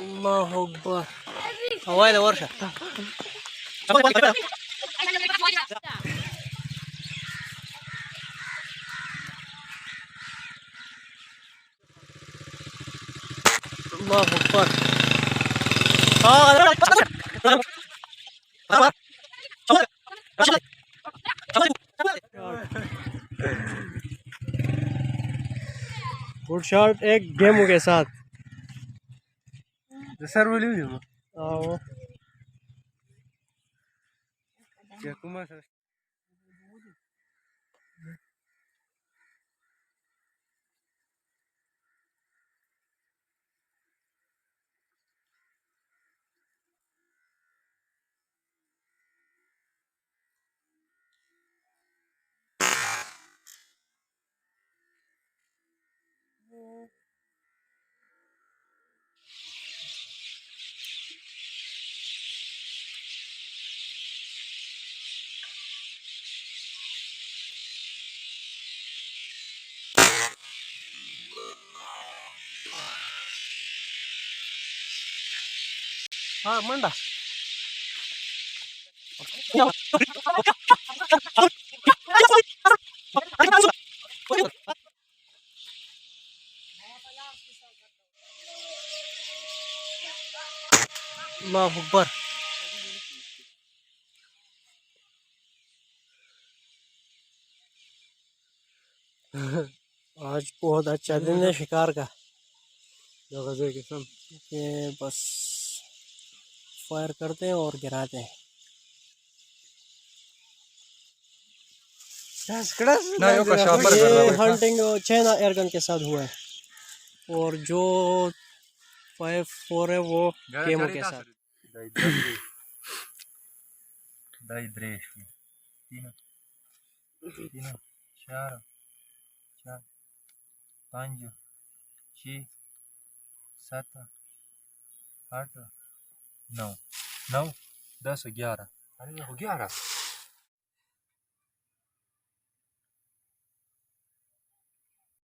अल्लाह अकबर हवाई ला वर्षा Allah Akbar good shot एक गेमों के साथ सर बोली आओ क्या कुमार सर हाँ मंडा अल्लाह अकबर आज बहुत अच्छा दिन है शिकार का ये बस फायर करते हैं और गिराते हैं ये हंटिंग चाइना एयरगन के साथ हुआ है और जो 5-4 है वो केमो के साथ चार चार 5 6 7 8 9 9 10 11 अरे 11